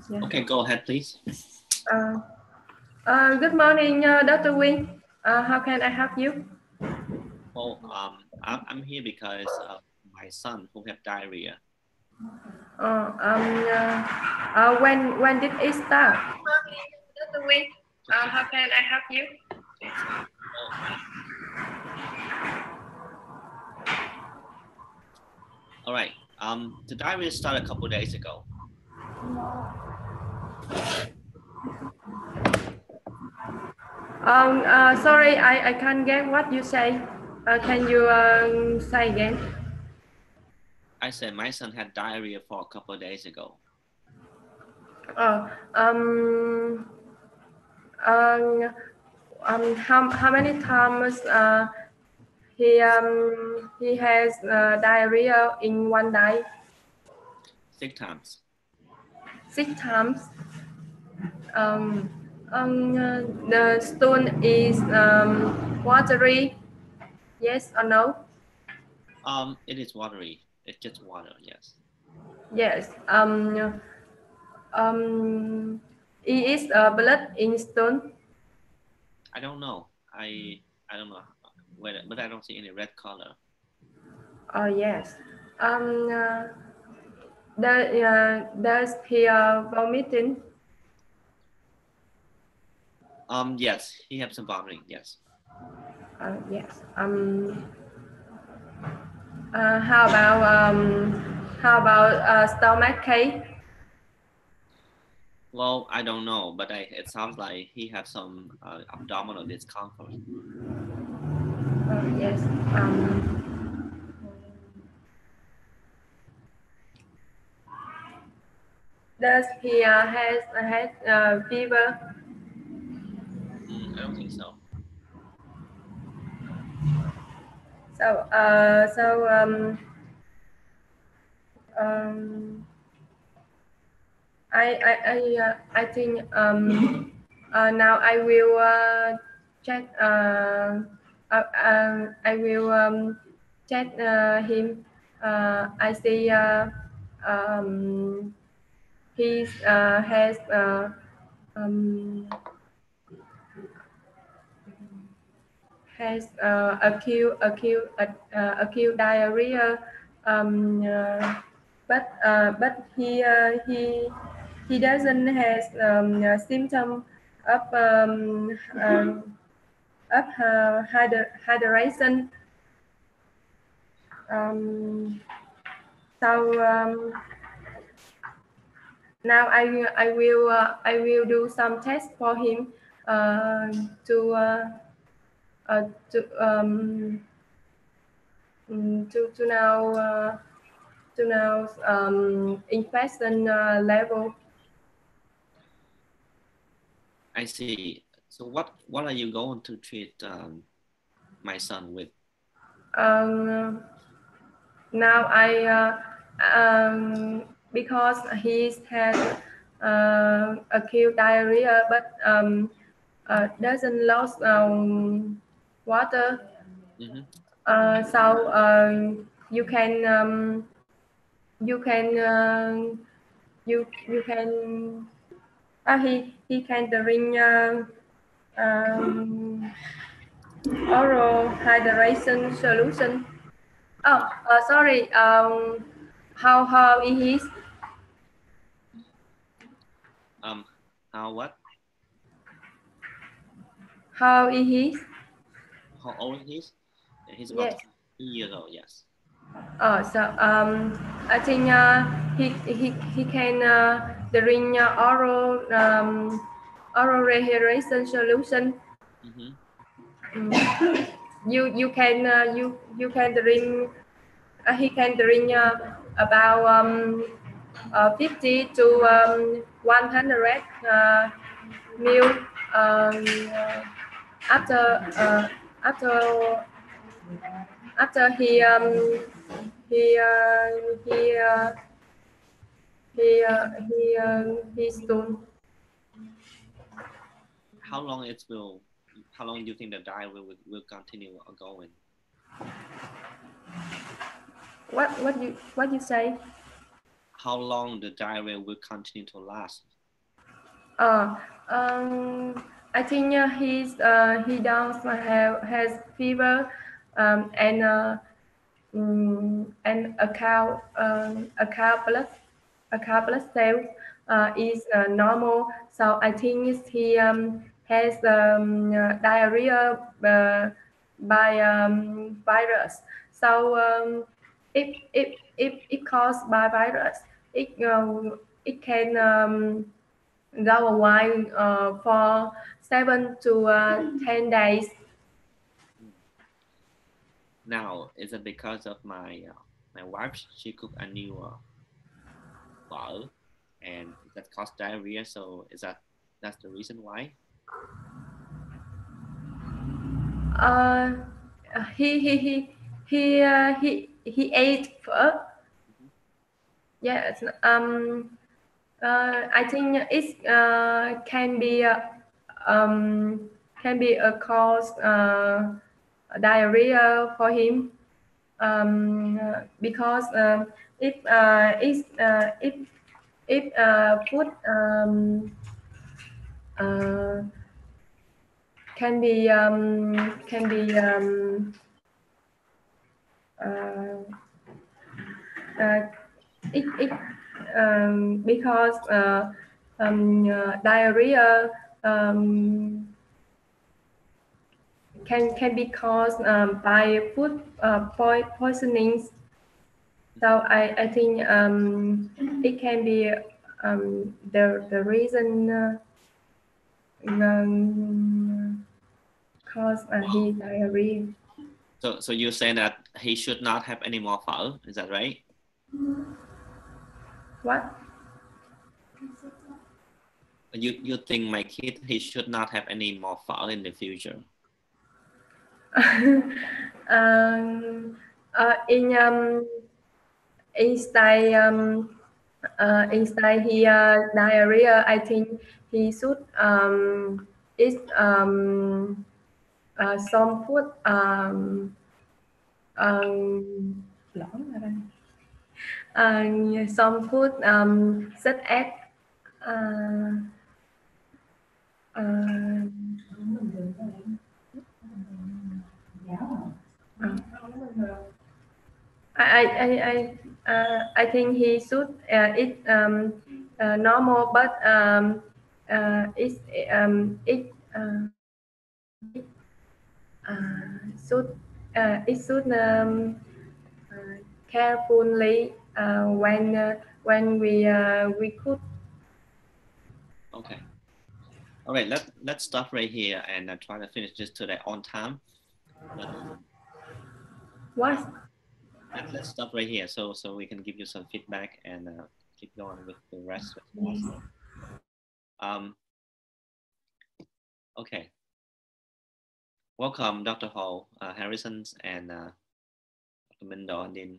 Yeah. Okay, go ahead, please. Good morning, Dr. Wing. How can I help you? Well, I'm here because my son who had diarrhea. When did it start? Dr. Wing. How can I help you? All right. The diarrhea started a couple of days ago. Sorry, I can't get what you say. Can you say again? I said my son had diarrhea for a couple of days ago. Oh, how many times he has diarrhea in one day? 6 times. 6 times. The stool is watery. Yes or no? It is watery. It's just water. Yes. Yes. Is blood in stone? I don't know. I don't know whether, but I don't see any red color. Oh yes. Does he vomiting? Yes, he had some vomiting. Yes. Yes. How about stomach ache? Well, I don't know, but it sounds like he had some abdominal discomfort. Yes. Does he has fever? I don't think so. So I think now I will check I will check him. I see he has um, acute diarrhea, um, uh, but he doesn't has symptom of hydration. Um, so now I will do some tests for him uh, to uh, to to now infection level. I see. So what are you going to treat my son with? Um, Now because he's had acute diarrhea, but doesn't lose water. Mm-hmm. So you can you can you can he can drink um, oral hydration solution. Oh, sorry. How it is? How what? How it is? How old he is? He's about Yes. 3 years old. Yes. So I think he can drink oral rehearation solution. Mm-hmm. You can drink. He can drink about 50 to 100 ml after after after he he he stone. How long it will? How long do you think the diet will continue going? What you say? How long the diarrhea will continue to last? I think he does has fever, and a cow blood cell is normal. So I think he has diarrhea by virus. So if it caused by virus, it can go away for 7 to 10 days. Now, is it because of my wife? She cooked a new phở, and that caused diarrhea. So that's the reason why? He ate phở. Yes. I think it can be a cause diarrhea for him, because if food can be it because diarrhea can be caused by food poisonings. So I think it can be the reason cause his diarrhea. So you're saying that he should not have any more phở, is that right? What? You think my kid, he should not have any more phở in the future? Instead he diarrhea, I think he should eat some food some food such as I think he should eat normal, but it should carefully when we cook. Okay. All right. Let's stop right here and try to finish this today on time. But, What? let's stop right here so we can give you some feedback and keep going with the rest of the lesson. Okay. Welcome, Dr. Hall, Harrison, and Dr. Mendo. And then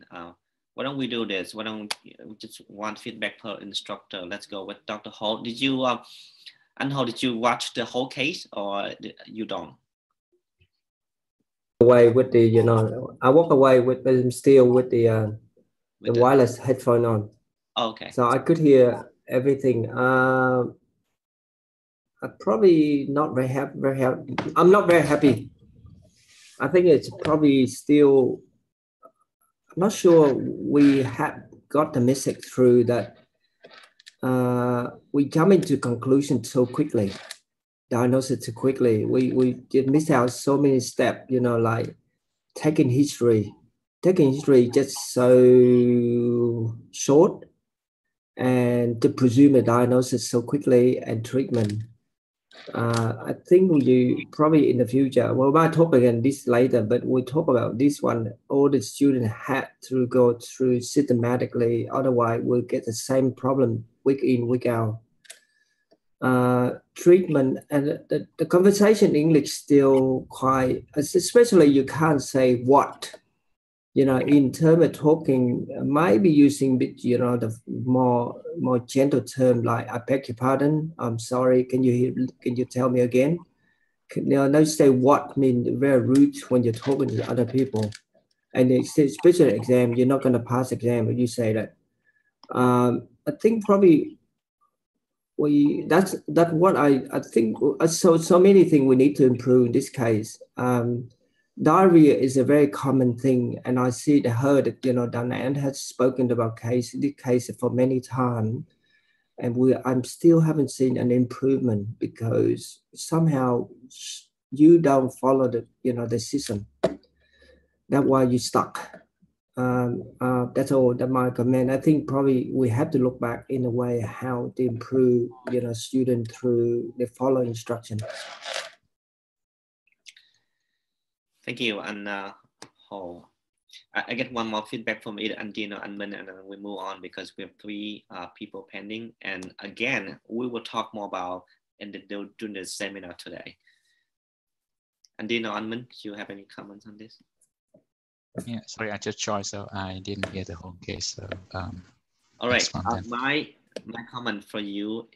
why don't we do this? Why don't we just one feedback per instructor? Let's go with Dr. Hall. Did you, and how did you watch the whole case, or you don't? Away with the, I walk away with, but I'm still with the wireless headphone on. Okay. So I could hear everything. I'm probably not very happy. I'm not very happy. I think it's probably still, I'm not sure we have got the message through that we come into conclusion so quickly, diagnosis too quickly. We did miss out so many steps, like taking history just so short, and to presume a diagnosis so quickly and treatment. I think you probably in the future, we might talk again this later, but we talk about this one. All the students had to go through systematically, otherwise we'll get the same problem week in, week out. Treatment and the conversation in English still quite, especially you can't say what, in terms of talking, maybe using bit, the more gentle term like I beg your pardon, I'm sorry, can you tell me again? Don't say what mean very rude when you're talking to other people. And especially exam, you're not going to pass exam when you say that. I think probably that's what I think. So many things we need to improve in this case. Diarrhea is a very common thing, and I heard Diane has spoken about this case for many times, and I'm still haven't seen an improvement because somehow you don't follow the system. That's why you stuck. That's all. That my comment. I think probably we have to look back in a way how to improve, student through the follow instruction. Thank you, and I get one more feedback from either Andino and Min, and then we move on because we have 3 people pending. And again, we will talk more about during the seminar today. Andino and Min, do you have any comments on this? Yeah, sorry, I just joined, so I didn't hear the whole case. So, all right, my comment for you.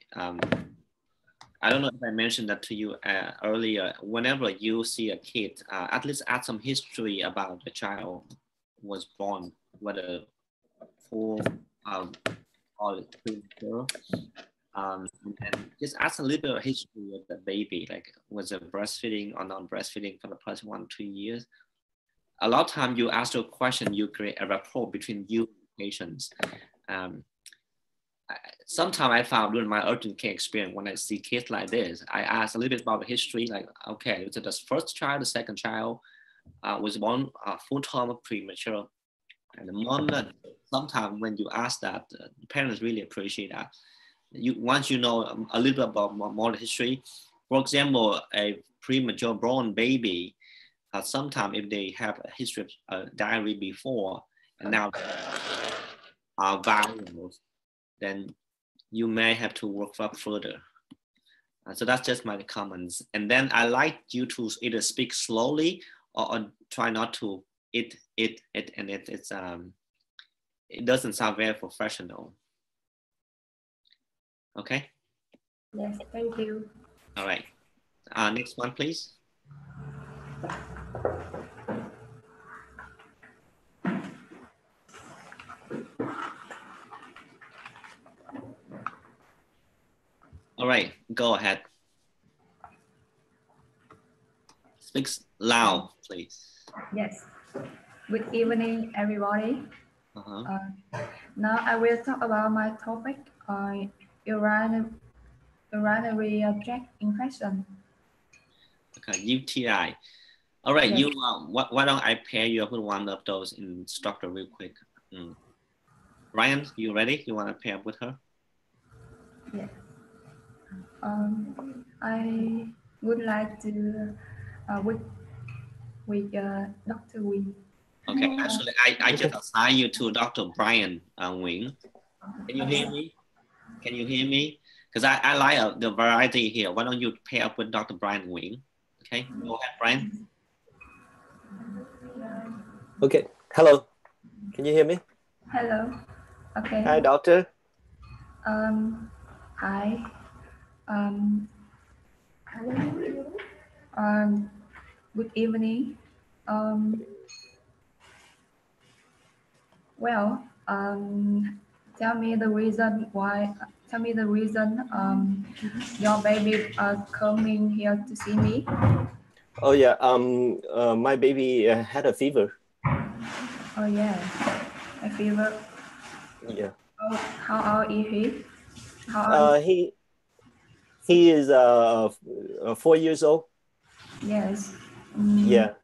I don't know if I mentioned that to you earlier. Whenever you see a kid, at least add some history about the child was born, whether full or premature, and just ask a little bit of history of the baby, like was it breastfeeding or non-breastfeeding for the past 1 to 2 years. A lot of time you ask a question, you create a rapport between you and the patients. Sometimes I found during my urgent care experience, when I see kids like this, I ask a little bit about the history, like, okay, was it the first child, the second child, was born full-term or premature? And the moment, sometimes when you ask that, parents really appreciate that. Once you know a little bit about more history, for example, a premature born baby, sometimes if they have a history of diarrhea before and now are viral, then you may have to work up further. So that's just my comments. And then I like you to either speak slowly or try not to it, and it doesn't sound very professional. Okay? Yes, thank you. All right. Next one, please. All right, go ahead. Speak loud, please. Yes. Good evening, everybody. Now I will talk about my topic, urinary tract infection. Okay, UTI. All right, yes. why don't I pair you up with one of those instructor real quick? Ryan, you ready? You want to pair up with her? Yes. I would like to with Dr. Win. Okay, actually, I just assigned you to Dr. Brian Wing. Can you hear me? Can you hear me? Because I like the variety here. Why don't you pair up with Dr. Brian Wing? Okay, go ahead, Brian. Okay, hello. Can you hear me? Hello. Okay. Hi, doctor. Hi. Good evening. Well, tell me the reason why. Tell me the reason your baby are coming here to see me. Oh yeah. My baby had a fever. Oh yeah, a fever. Yeah. Oh, how old is he? How old? He is 4 years old. Yes. Yeah,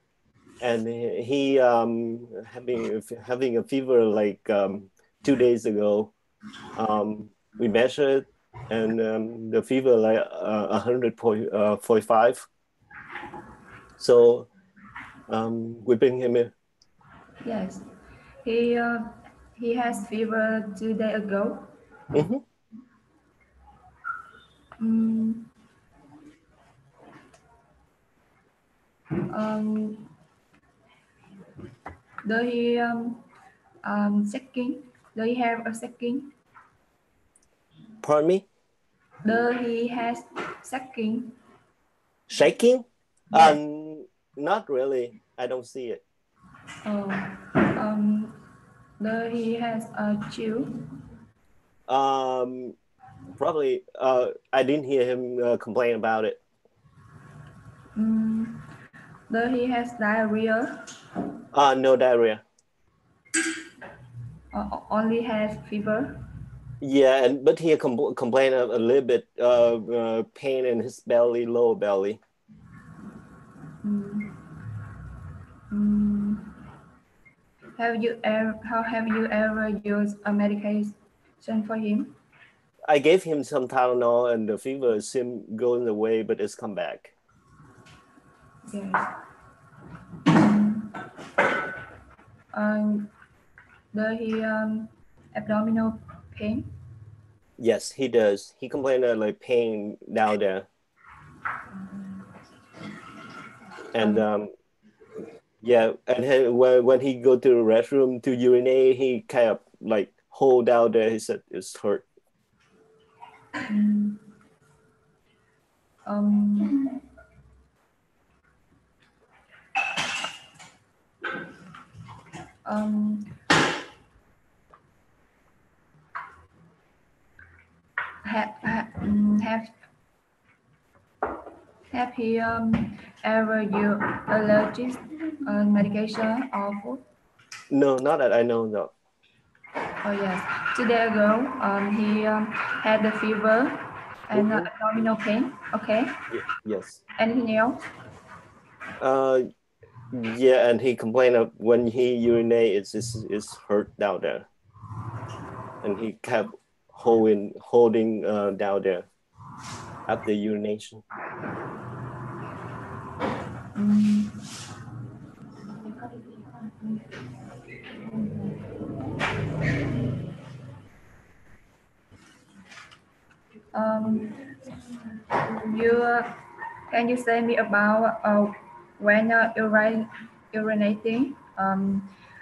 and he having a fever like 2 days ago. We measured, and the fever like 100.5. So we bring him in. Yes, he has fever 2 days ago. Mm-hmm. Do he shaking? Do he have a shaking? Pardon me? Do he has shaking? Shaking? Yes. Not really. I don't see it. Oh, do he has a chill? Probably. I didn't hear him complain about it. Does he has diarrhea? No diarrhea. Or only has fever? Yeah, but he complained a little bit pain in his belly, lower belly. Have you ever used a medication for him? I gave him some Tylenol and the fever seemed going away, but it's come back. Yes. Does he abdominal pain? Yes, he does. He complained of like pain down there. And yeah, and when he go to the restroom to urinate, he kind of like hold down there. He said it's hurt. Have he ever used allergic medication or food? No, not that I know. No. Oh yes. 2 days ago, he had the fever and abdominal pain. Okay. Yes. Anything else? Yeah, and he complained of when he urinate, it's hurt down there, and he kept holding down there after urination. Can you say me about when urinating?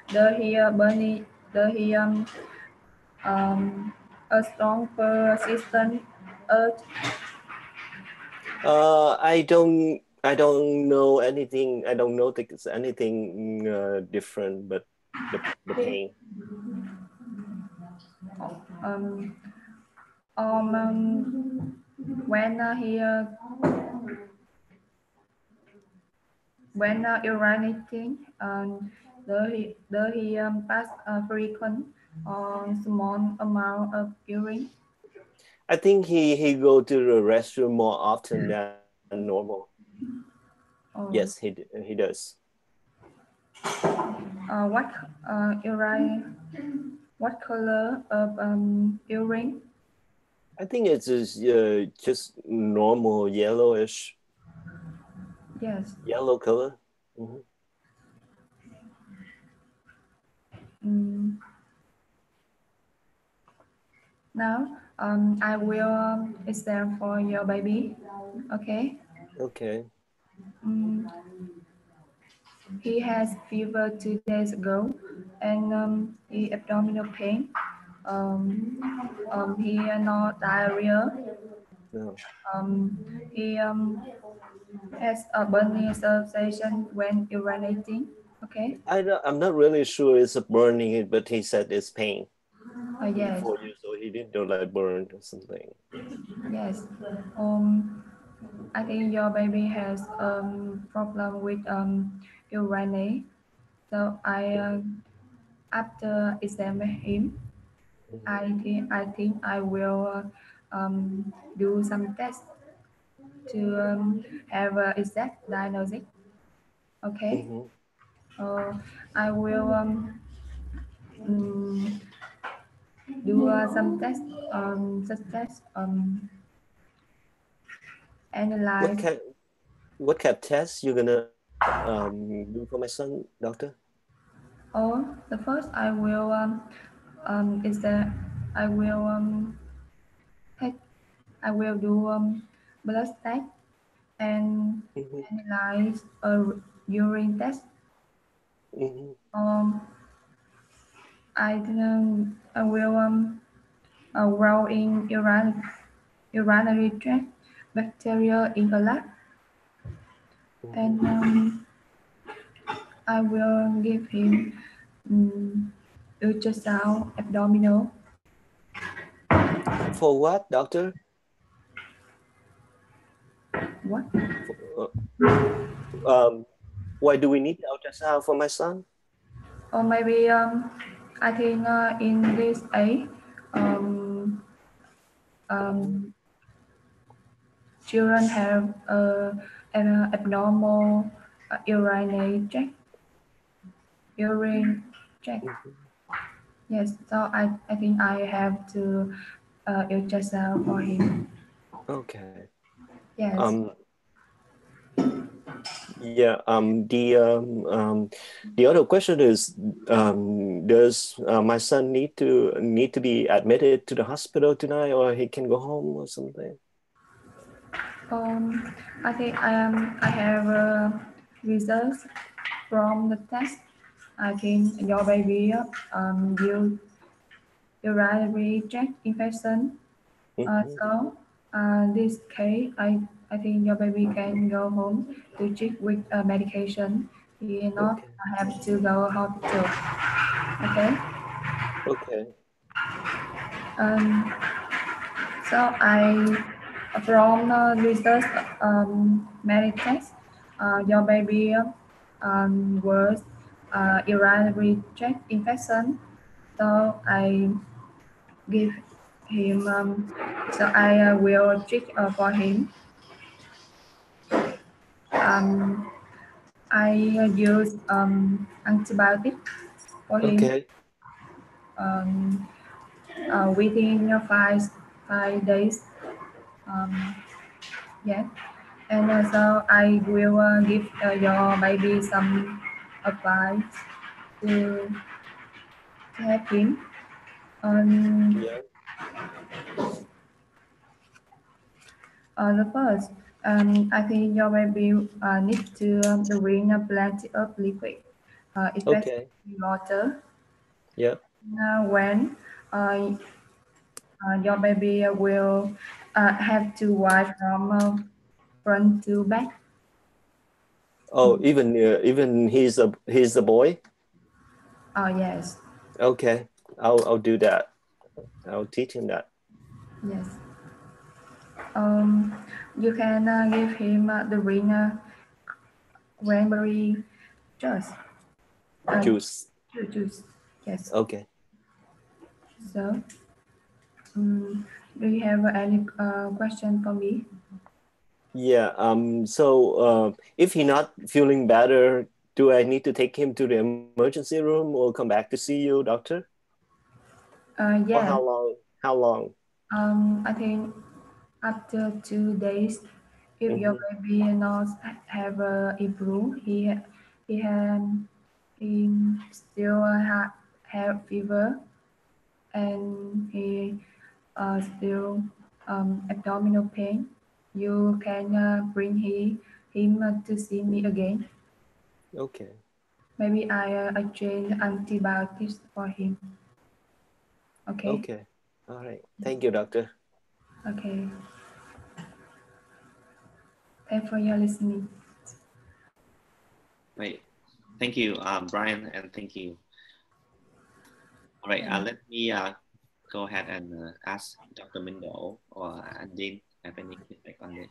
Does he burning? Does he a strong persistent urge? I don't know anything. I don't notice anything different, but the pain. When urinating, does he pass a frequent or small amount of urine? I think he go to the restroom more often than normal. Yes, he does. What color of urine? I think it's just normal yellowish. Yes. Yellow color. Now, I will exam for your baby. Okay. Okay. He has fever 2 days ago, and he abdominal pain. He no diarrhea. No. He has a burning sensation when urinating. Okay. I'm not really sure it's a burning, but he said it's pain. Yes. 4 years old, he didn't know like burn or something. Yes. I think your baby has problem with urinate. So after examine him, I think I will do some tests to have an exact diagnosis. Okay. I will do some tests, such as analyze. What kind of tests you gonna do for my son, doctor? The first I will is that I will I will do blood test and analyze a urine test. I will grow in urinary tract bacteria in the lab, and I will give him ultrasound abdominal. For what, doctor? What? Why do we need ultrasound for my son? Or maybe I think in this age, children have an abnormal urine check. Urine check. Yes, so I think I have to ultrasound for him. Okay. Yes. Yeah. The other question is, does my son need to be admitted to the hospital tonight, or he can go home or something? I think I have results from the test. I think your baby you urinary tract infection. So this case, I think your baby can go home to check with medication. He not have to go hospital. Okay. Okay. So from research medical test, your baby was urinary tract infection. So I give him. So I will treat for him. I use antibiotic for him. Okay. Within 5 days. Yes. And so I will give your baby some advice to help him. Yeah. The first, I think your baby needs to drink plenty of liquid, especially water. Yeah. When your baby will have to wipe from front to back. Oh, even he's a boy. Oh yes. Okay, I'll do that. I'll teach him that. Yes. You can give him the ring cranberry juice. Juice. Juice. Yes. Okay. So, do you have any question for me? Yeah. So, if he's not feeling better, do I need to take him to the emergency room or come back to see you, doctor? Yeah. Or how long? How long? I think after 2 days, if your baby not have improved, he still have fever, and he still abdominal pain. You can bring him to see me again. Okay. Maybe I change antibiotics for him. Okay. Okay. All right. Thank you, doctor. Okay. Thanks for your listening. Right. Thank you, Brian, and thank you. All right. Let me go ahead and ask Dr. Mindo or Andin have any feedback on this.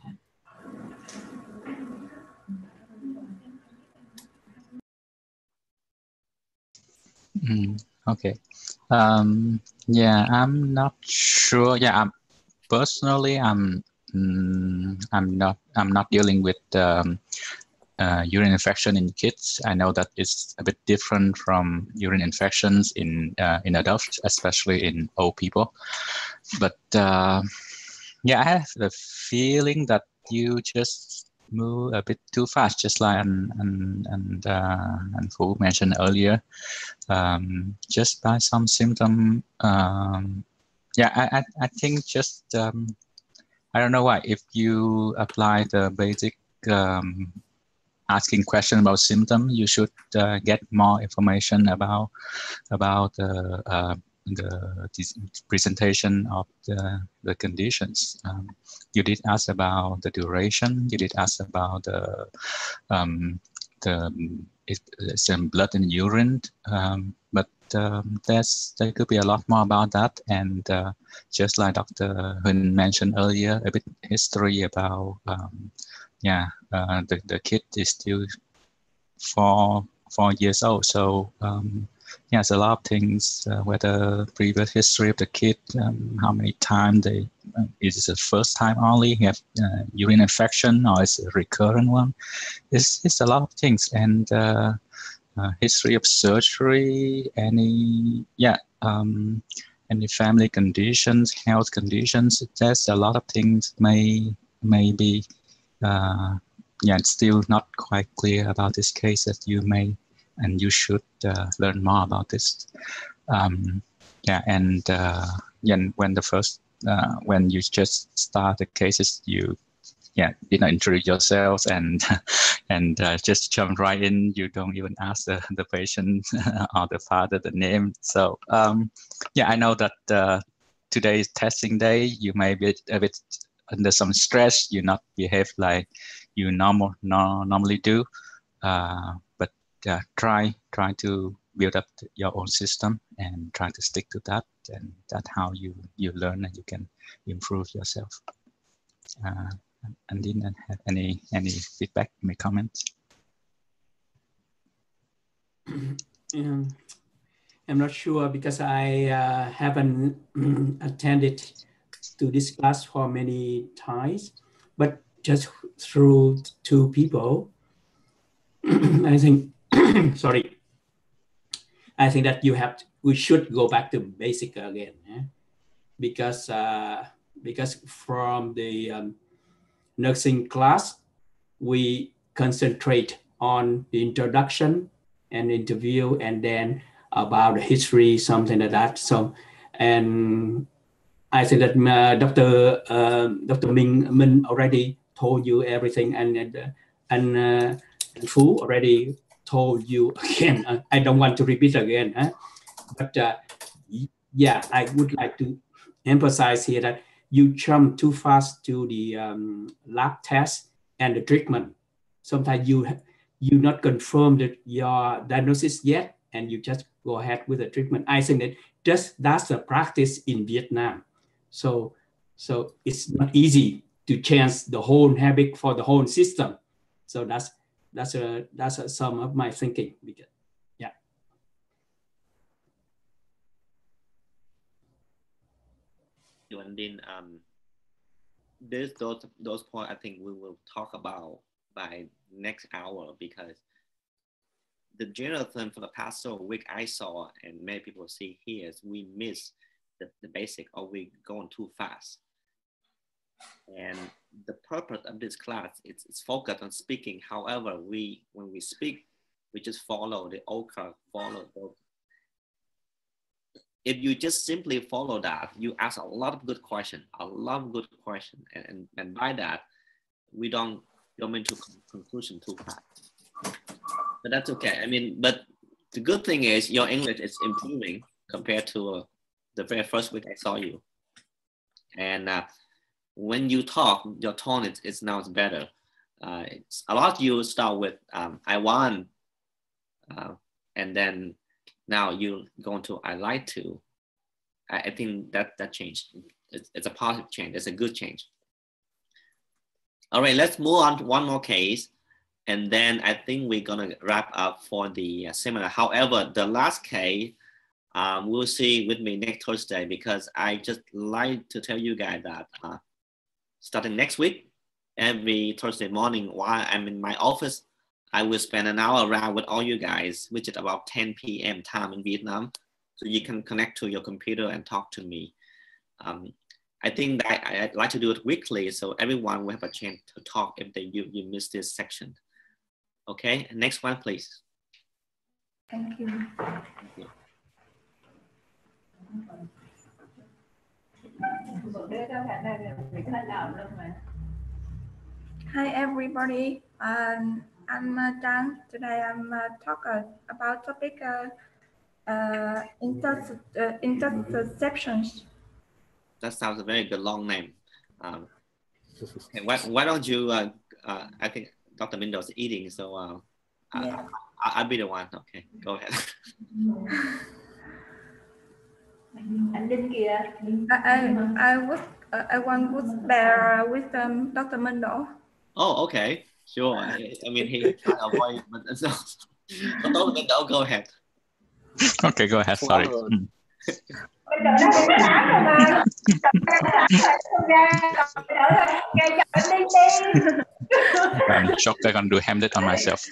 Okay. Yeah, I'm not sure. Yeah, personally, I'm not dealing with urine infection in kids. I know that it's a bit different from urine infections in adults, especially in old people. But yeah, I have the feeling that you just move a bit too fast, just like and Fu mentioned earlier. Just by some symptom. Yeah, I think just I don't know why. If you apply the basic asking question about symptom, you should get more information about the presentation of the conditions. You did ask about the duration. You did ask about the some blood in urine, but there could be a lot more about that. And just like Dr. Hun mentioned earlier, a bit history about the kid is still 4 years old. So yes, a lot of things, whether previous history of the kid, how many times they, is it the first time only have urine infection or is it a recurrent one? It's a lot of things. And history of surgery, any family conditions, health conditions. There's a lot of things may be it's still not quite clear about this case that you may and you should learn more about this. When the first when you just start the cases, you introduce yourselves and just jump right in. You don't even ask the patient or the father the name. So I know that today is testing day. You may be a bit under some stress. You not behave like you normally do, but try to build up your own system and try to stick to that, and that's how you learn and you can improve yourself. And didn't have any feedback, any comments? I'm not sure because I haven't attended to this class for many times, but just through 2 people, I think, sorry, I think that we should go back to basic again, because from the nursing class, we concentrate on the introduction and interview, and then about the history, something like that. So, and I think that Dr. Minh already told you everything, and Phú already told you again. I don't want to repeat again, but I would like to emphasize here that you jump too fast to the lab test and the treatment. Sometimes you not confirm that your diagnosis yet, and you just go ahead with the treatment. I think that that's the practice in Vietnam. So it's not easy to change the whole habit for the whole system. So that's some of my thinking. Yeah. And then those points I think we will talk about by next hour, because the general thing for the past week I saw, and many people see here, is we miss the basic, or we going too fast. And the purpose of this class, it's focused on speaking. However, when we speak, we just follow the old curve, if you just simply follow that, you ask a lot of good questions, and by that, we don't go into conclusion too fast. But that's okay. I mean, but the good thing is your English is improving compared to the very first week I saw you. And when you talk, your tone is now better. It's a lot you start with I want, and then now you go into I like to. I think that changed. It's a positive change. It's a good change. All right, let's move on to one more case. And then I think we're gonna wrap up for the seminar. However, the last case, we'll see with me next Thursday, because I just like to tell you guys that starting next week, every Thursday morning while I'm in my office, I will spend an hour around with all you guys, which is about 10 p.m. time in Vietnam. So you can connect to your computer and talk to me. I think that I'd like to do it weekly, so everyone will have a chance to talk if you miss this section. Okay, next one, please. Thank you. Thank you. Hi everybody, I'm Trang. Today I'm about topic interceptions. That sounds a very good long name. Okay, why don't you? I think Dr. Minh is eating, so Yeah. I'll be the one. Okay, go ahead. I want to bear with Dr. Mendo. Oh, okay, sure. I mean, he tried to avoid, but so Dr. Mendo, go ahead. Okay, go ahead. Sorry. I'm shocked I can do Hamlet on myself.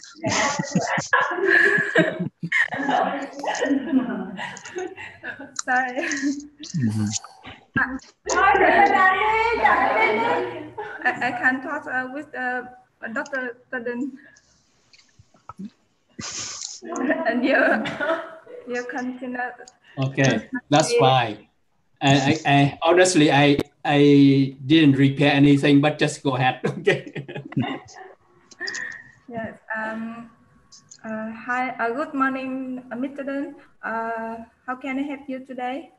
Sorry. I can talk with Dr. Tadin. And you continue. Okay, that's fine. I honestly, I didn't repair anything, but just go ahead. Okay. Yes. Hi. Good morning, Mr. Den. How can I help you today?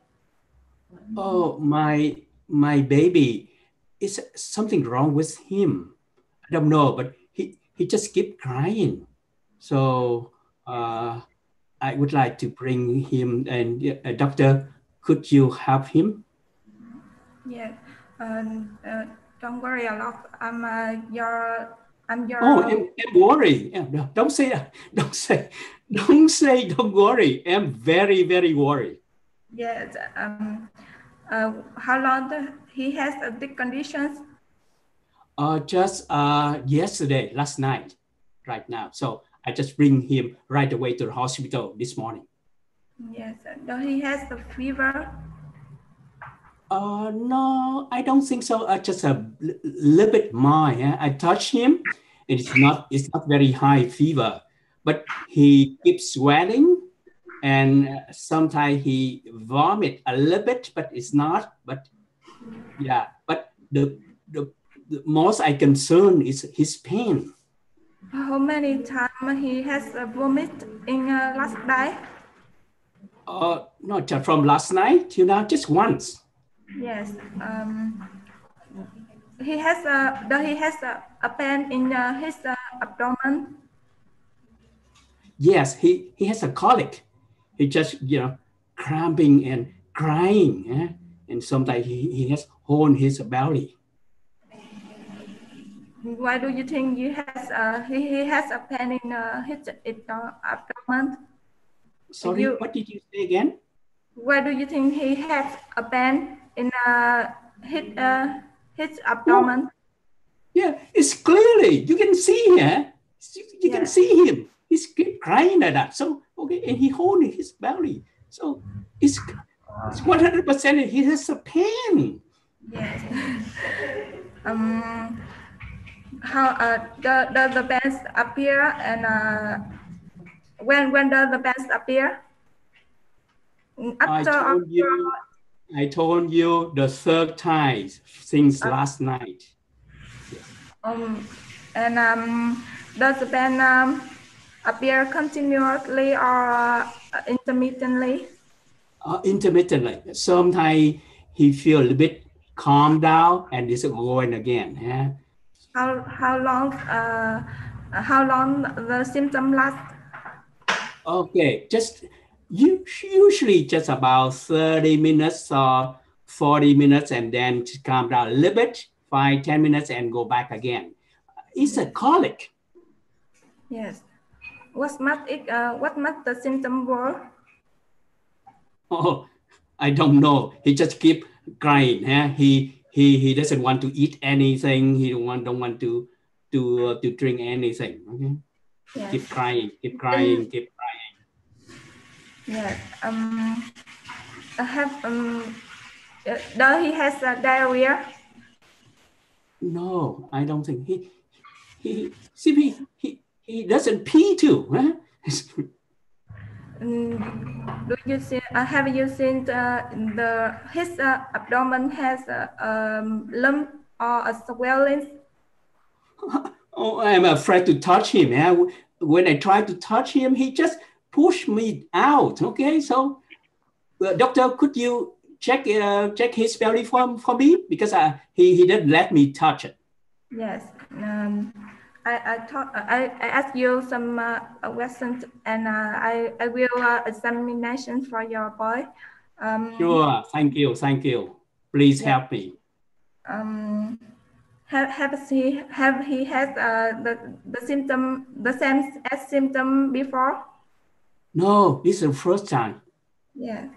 Oh, my baby, is something wrong with him? I don't know, but he just keep crying. So I would like to bring him, and doctor, could you help him? Yes. Don't worry a lot. I'm your. Oh, I'm worried. Yeah, no, don't say that. Don't say. Don't worry. I'm very, very worried. Yes. How long he has the conditions? Just yesterday, last night, right now. So I just bring him right away to the hospital this morning. Yes. Does he has the fever? No, I don't think so. Just a little bit mild. Yeah? I touch him, and it's not very high fever, but he keeps sweating, and sometimes he vomit a little bit, but it's not. But yeah, but the most I concern is his pain. How many times he has vomit in last day? Not from last night till now, just once. Yes. He has a pain in his abdomen. Yes, he has a colic. He just cramping and crying, yeah? And sometimes he has hole in his belly. Why do you think he has a pain in his abdomen? Sorry, what did you say again? Why do you think he has a pain in his abdomen? Yeah, it's clearly you can see, yeah. You can see him. He's keep crying like that. So okay, and he holding his belly. So it's 100%. He has a pain. Yes. How does the pain appear, and when does the pain appear? After I told you the third time since last night. Does the pain appear continuously or intermittently? Intermittently. Sometimes he feel a little bit calm down and it's going again. Yeah. How long the symptom last? Okay, just usually just about 30 minutes or 40 minutes, and then to calm down a little bit, 5-10 minutes, and go back again. It's a colic. Yes. What must the symptom were? Oh, I don't know. He just keep crying. Yeah? He doesn't want to eat anything. He don't want to drink anything. Okay. Yes. Keep crying. Yes. Does he has diarrhea? No, I don't think he doesn't pee too. Huh? Do you see? Have you seen his abdomen has a lump or a swelling? Oh, I'm afraid to touch him. Yeah? When I try to touch him, he just pushed me out. Okay, so doctor, could you check his belly for me, because he didn't let me touch it. Yes. I asked you some questions, and I will examination for your boy. Sure. Thank you. Thank you. Please yeah. help me. Have he has the symptom the same as symptom before? No, this is the first time. Yeah,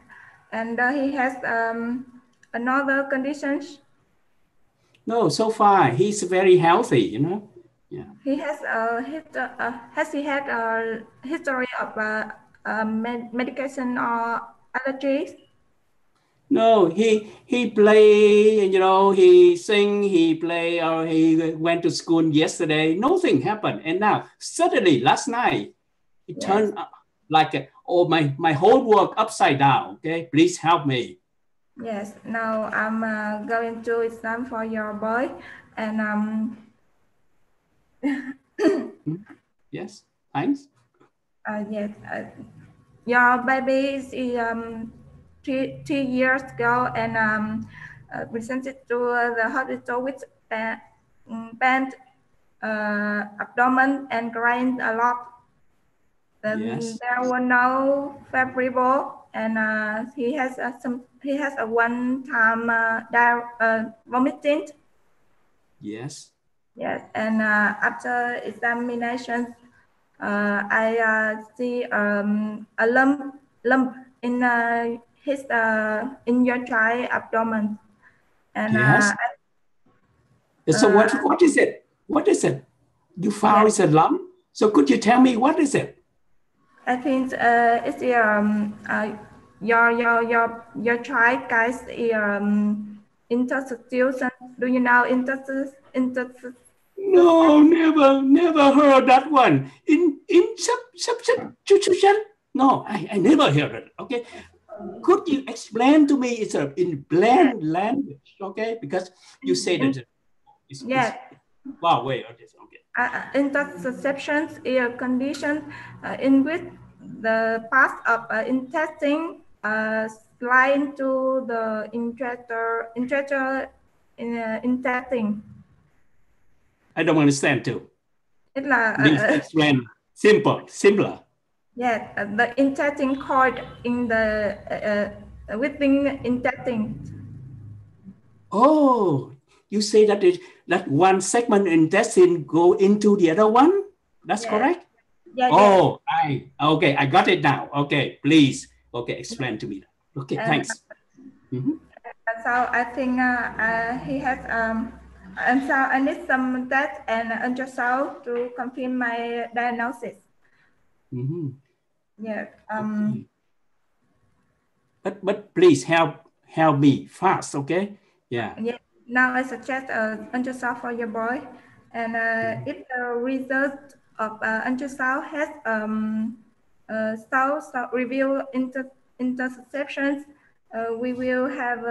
and he has another conditions. No, so far he's very healthy. You know. Yeah. He has has he had a history of medication or allergies? No, he play, you know, he sing, he play, or he went to school yesterday. Nothing happened, and now suddenly last night it Yes. turned like oh my whole world upside down. Okay, please help me. Yes. Now I'm going to exam for your boy, and Yes, thanks. yes. Your baby is 3 years ago, and presented to the hospital with bent abdomen and crying a lot. Yes. There were no favorable, and he has a one-time vomiting. Yes. Yes, and after examination, I see a lump in his in your child abdomen, and Yes. So what is it? What is it? You found yes. it's a lump. So could you tell me what is it? I think it's your child guys institution. Do you know institution? No, never heard that one. In substitution? No, I never heard it. Okay. Could you explain to me it's in bland language? Okay, because you say that it's far away. Okay. Interceptions is a condition in which the parts of intestine slide to the intestine. I don't understand too. It's like Please explain simpler. yes, the intestine cord in the within intestine. Oh, you say that that one segment intestine go into the other one? That's Yes. correct? Yeah, oh, okay, I got it now. Okay, please. Okay, explain to me. Okay, thanks. So I think he has and so I need some test and ultrasound to confirm my diagnosis. Yeah. Okay. But please help me fast, okay? Yeah. Yeah. Now I suggest ultrasound for your boy, and if the result of ultrasound has so review interceptions, we will have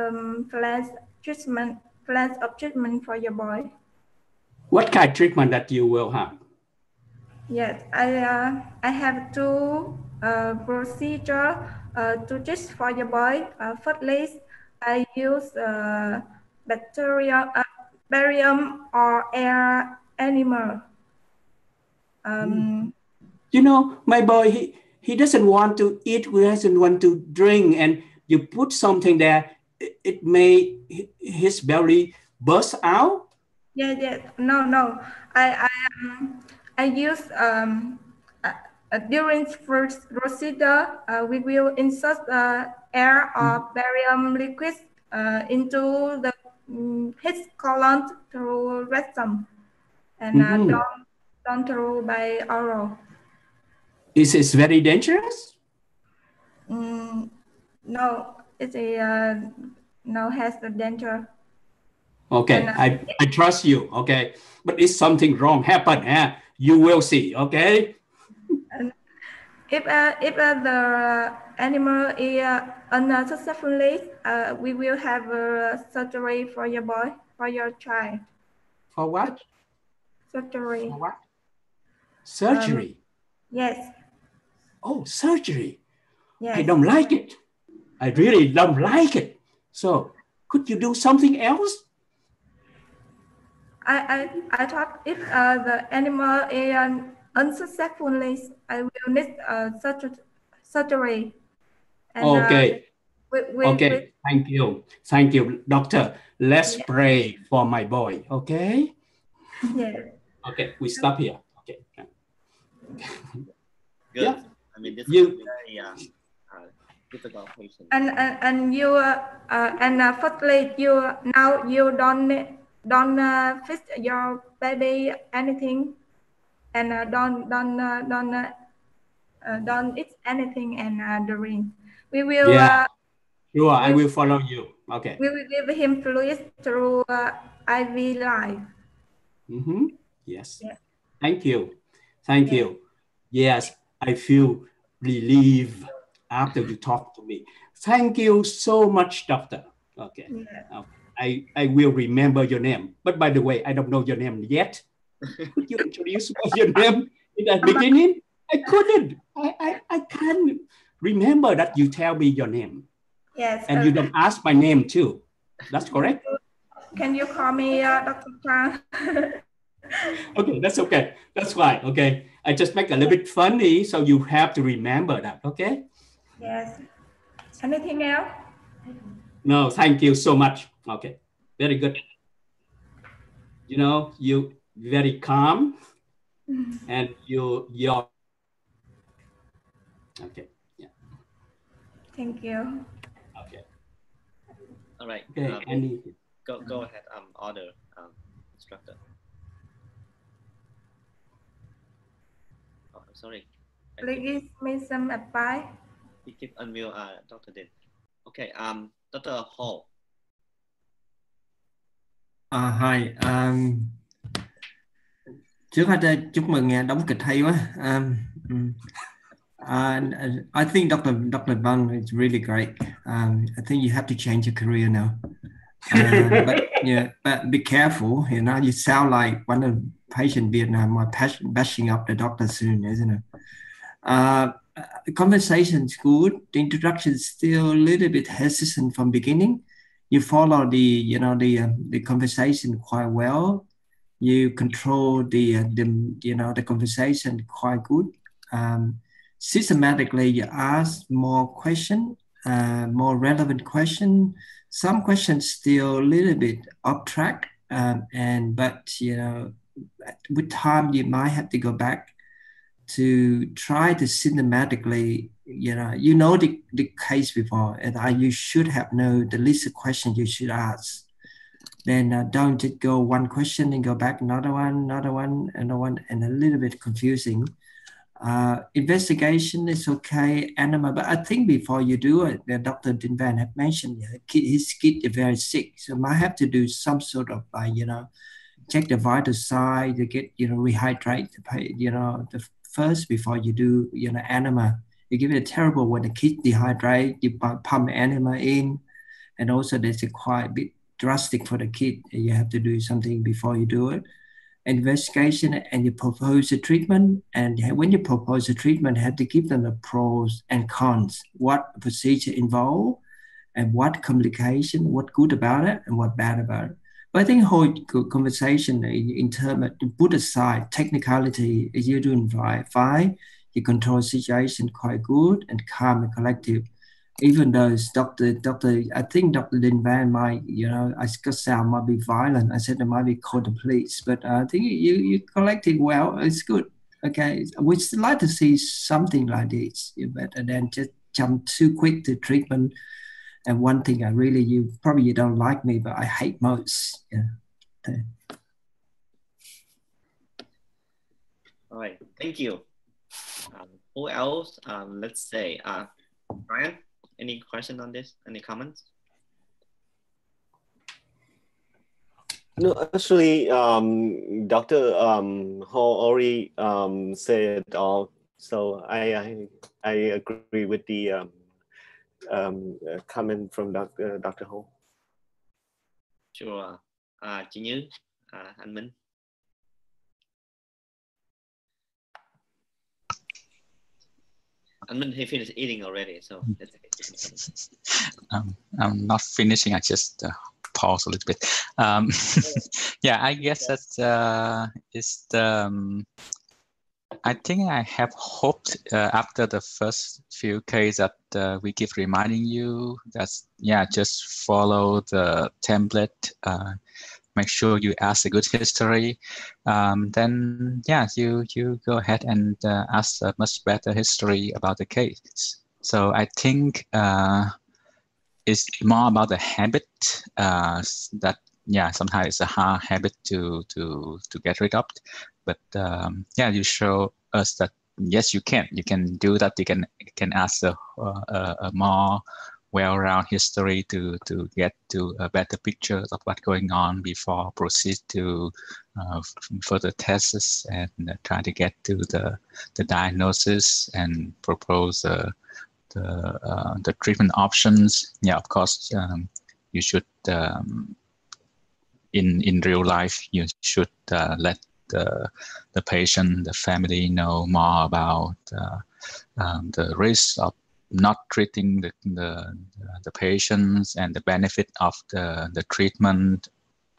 plans of treatment for your boy. What kind of treatment that you will have? Yes, I have two procedure to treat for your boy. Firstly, I use barium or air animal. You know, my boy, he doesn't want to eat, he doesn't want to drink, and you put something there, it may his belly burst out. Yes. No. I use during first procedure we will insert air or barium liquid into the his colon through rectum and don't through by oral. Is it very dangerous? No, it's a no has the danger. Okay, And, I trust you. Okay, but if something wrong happen, you will see. Okay. and if the animal is unsuccessfully, we will have surgery for your boy, for your child. For what? Surgery. For what? Surgery. Yes. Oh, surgery. Yes. I don't like it. I really don't like it. So, could you do something else? I thought if the animal is unsuccessfully, I will need surgery. And, Okay. Okay, thank you, doctor. Let's pray for my boy. Okay. Yes. Okay, we stop here. Okay. Good. Yeah. I mean, this is You. very difficult patient. And you firstly you don't fix your baby anything, and don't eat anything and drink. We will Yeah. Sure, I will follow you. Okay. we will give him fluids through IV line. Yes. Yeah. Thank you. Thank you. Yes, I feel relieved after you talk to me. Thank you so much, doctor. Okay. Yeah. I will remember your name. But by the way, I don't know your name yet. Could you introduce your name in the beginning? I couldn't. I can't remember that you tell me your name. Yes. And you don't ask my name too. That's correct? Can you call me Dr. Chang? Okay, that's okay. That's fine. Okay. I just make a little bit funny, so you have to remember that. Okay. Yes. Anything else? No, thank you so much. Okay. Very good. You know, you very calm and you're okay. Yeah. Thank you. Okay. All right. Okay. Go ahead. Order instructor. Oh, sorry. Please give me some advice. You keep unmute, Dr. Din. Okay. Dr. Hall. Hi. Trước hết chúc mừng đóng kịch hay quá. I think Dr. Bang is really great. I think you have to change your career now. But be careful. You know, you sound like one of the patient Vietnam bashing up the doctor soon, isn't it? The conversation is good. The introduction is still a little bit hesitant from beginning. You follow the conversation quite well. You control the conversation quite good. Systematically, you ask more questions, more relevant questions. Some questions still a little bit off track, but with time you might have to go back to try to systematically, the case before, and you should have known the list of questions you should ask. Then don't just go one question and go back another one, and a little bit confusing. Investigation is okay, animal, but I think before you do it, the Dr. Din Van had mentioned his kid is very sick, so might have to do some sort of check the vital sign to get rehydrate the first before you do enema. You give it a terrible when the kid dehydrate, you pump enema in, and also there's a quite bit drastic for the kid. You have to do something before you do it. Investigation, and you propose a treatment, and when you propose a treatment, you have to give them the pros and cons, what procedure involved, and what complication, what good about it, and what bad about it. But I think whole conversation in terms of put aside technicality, is you're doing fine. You control situation quite good and calm and collective. Even though I think Dr. Din Van might, I could sound might be violent. I said it might be called the police, but I think you collected well. It's good. Okay, we'd like to see something like this, better than just jump too quick to treatment. And one thing you probably don't like me, but I hate most. Yeah. Okay. All right, thank you. Who else? Let's say, Brian, any question on this? Any comments? No, actually, Dr. Hall already said it all. So I agree with the comment from Dr. Hall. Sure. Chị Như, anh Minh. And he finished eating already, so that's okay. I'm not finishing. I just pause a little bit. Yeah, I guess that is the I think I have hoped after the first few cases that we keep reminding you that, yeah, just follow the template, make sure you ask a good history. Then, yeah, you go ahead and ask a much better history about the case. So I think it's more about the habit that, yeah, sometimes it's a hard habit to get rid of. But yeah, you show us that yes, you can do that. You can ask a more well-rounded history to get to a better picture of what's going on before proceed to further tests and try to get to the diagnosis and propose the treatment options. Yeah, of course, you should in real life you should let the patient, the family know more about the risk of not treating the patients and the benefit of the treatment,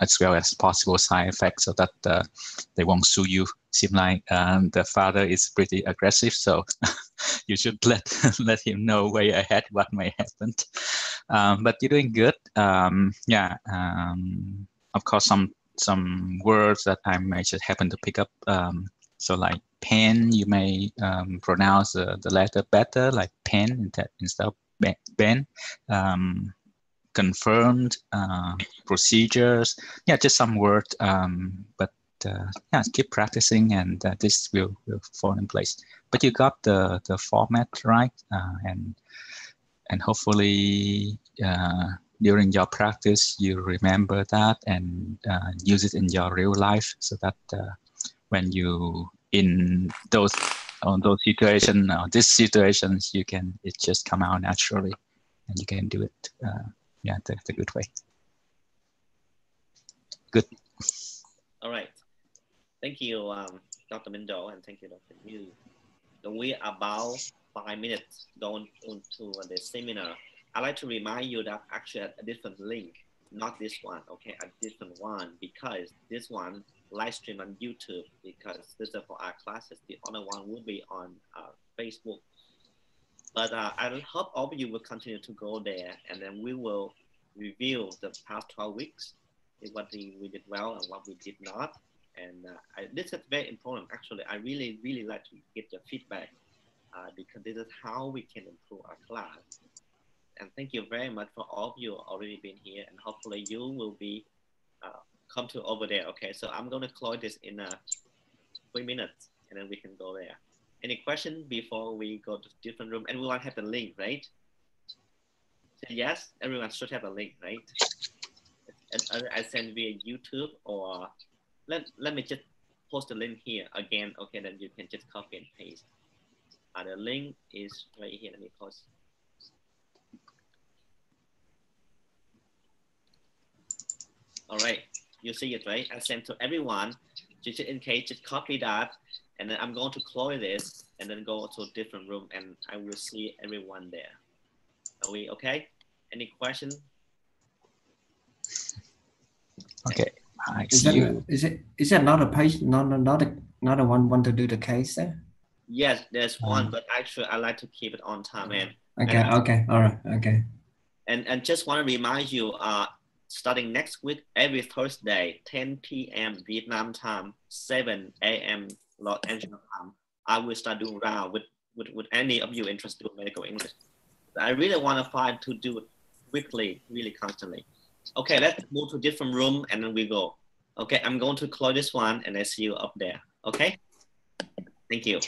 as well as possible side effects, so that they won't sue you. Seem like the father is pretty aggressive, so you should let him know way ahead what may happen. But you're doing good. Yeah. Of course, some words that I may just happen to pick up. So like pen, you may pronounce the letter better, like pen instead of ben. Confirmed, procedures. Yeah, just some words. But yeah, keep practicing, and this will fall in place. But you got the format right, and hopefully during your practice you remember that and use it in your real life, so that when you in those situations or these situations, it just come out naturally, and you can do it. Yeah, the good way. Good. All right. Thank you, Dr. Mindo, and thank you, Dr. Yu. So we are about 5 minutes going into the seminar. I'd like to remind you that actually a different link, not this one, okay, a different one, because this one live stream on YouTube, because this is for our classes. The other one will be on Facebook. But I hope all of you will continue to go there, and then we will review the past 12 weeks, what we did well and what we did not. And this is very important. Actually, I really, really like to get your feedback because this is how we can improve our class. And thank you very much for all of you already been here, and hopefully you will be come to over there. Okay, so I'm going to close this in 3 minutes, and then we can go there. Any question before we go to different room? And we want to have the link, right? So yes, everyone should have a link, right? And I send via YouTube, or let me just post the link here again. Okay, then you can just copy and paste. The link is right here. Let me post. All right, you see it, right? I sent to everyone. Just in case, just copy that, and then I'm going to close this and then go to a different room, and I will see everyone there. Are we okay? Any question? Okay. I see you. Is it another patient, not a one want to do the case there? Yes, there's one, but actually I like to keep it on time. And okay, all right, okay. And just want to remind you, starting next week, every Thursday, 10 p.m. Vietnam time, 7 a.m. Los Angeles time, I will start doing round with any of you interested in medical English. I really want to find to do it quickly, really constantly. Okay, let's move to different room and then we go. Okay, I'm going to close this one and I see you up there. Okay, thank you.